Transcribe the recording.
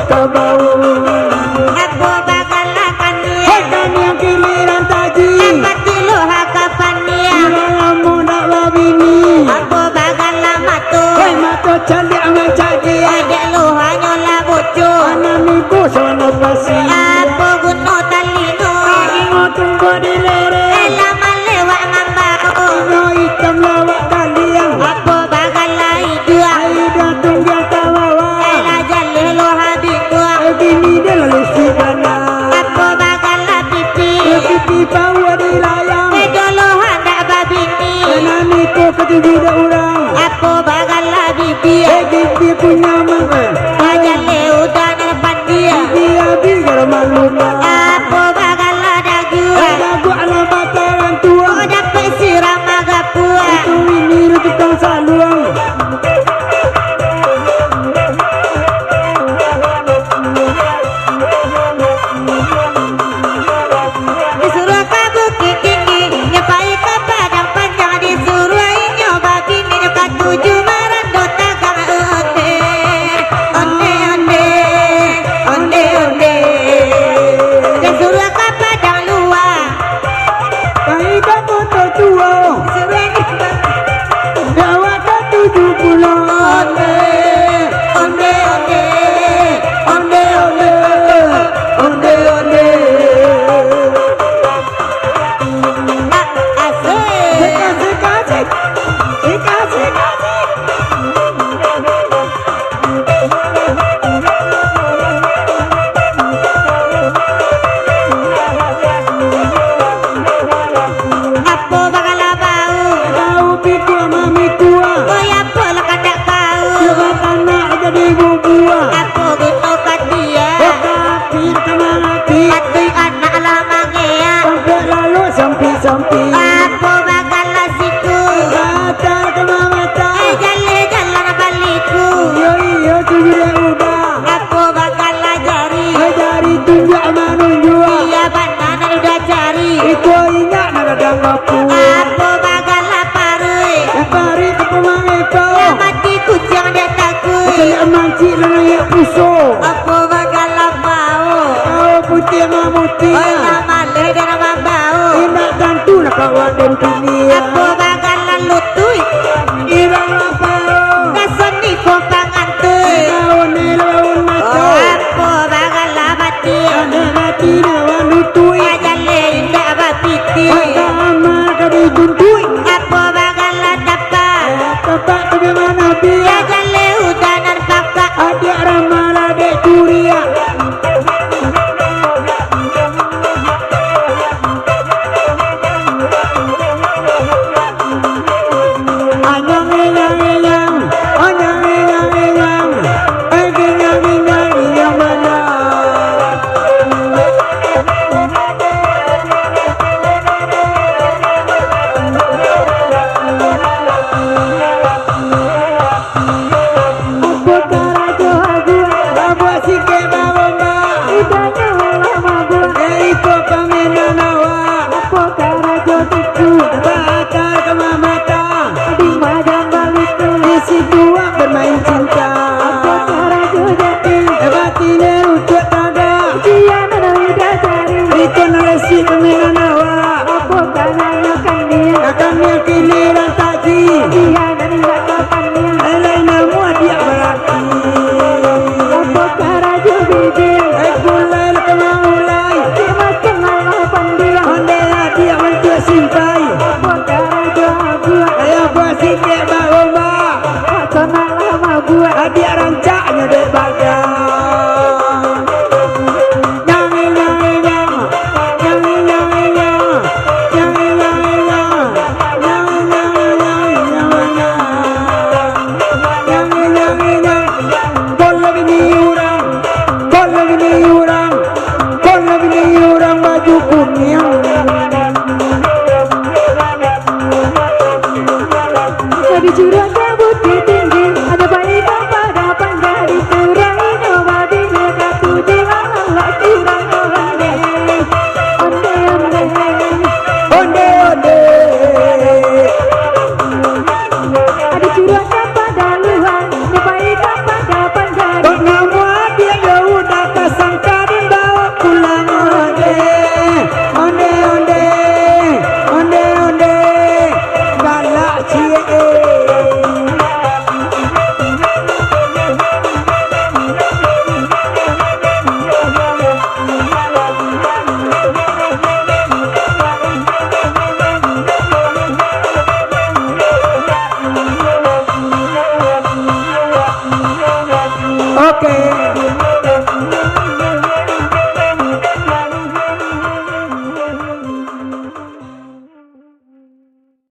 kabau. Apo bakal akan dia Hakan yang giliran taji. Patilu hakapan dia Ilamu nak wabini. Apo bakal matu Hei mata calik angan caji. Adek lu hanyalah bojo Anamiku sono pasi. Apo guno talino Ingo tunggu di lere. Lama lewat ngambau Ingo hitam lawak kalian. Apo bakal dua Aida tunggu tawawa. Ela jalih lo habis gua Bini dia lalu si bana. Apo bakal pipi Pipi bawa di layang. Dolo hendak babini Anamiku ketibida orang. Apo bakal bibi Bibi punya mama. Jalih udah depan dia Dia biar malu. Apo bakal ada gua Lagu ala bataran tua. Kau dapat siram agak puas Itu ini tukang saluang. Disuruh ke bukit tinggi Nyepai ke padang panjang Disuruh nyoba bini Nyoba 7 merandut dagang onde Onde onde Onde onde Disuruh ke padang luar Baik kamu tertua. Disuruh nyoba Dawa ke 70. onde Onde onde Onde onde. Onde onde. Asik Asik asik. Asik asik. Apo bakal bau Tahu piku mami tua. Oh ya pola kandak bau Coba tanah jadi bubuah. Apo gitu kan dia Tapi kemana lagi? Pati anak lama ngea Sampai lalu sampai. Apo bakal siku Mata kemana mata? Jalan jalan baliku Yo yo tujuh udah. Apo bakal jari Dari tunjuk manunjua. Iya banana udah cari Itu ingat nak ada ngapu. Apo bakal parui Pari ke pemang itu. Mati kucing dia takut Saya mancik lana ya puso.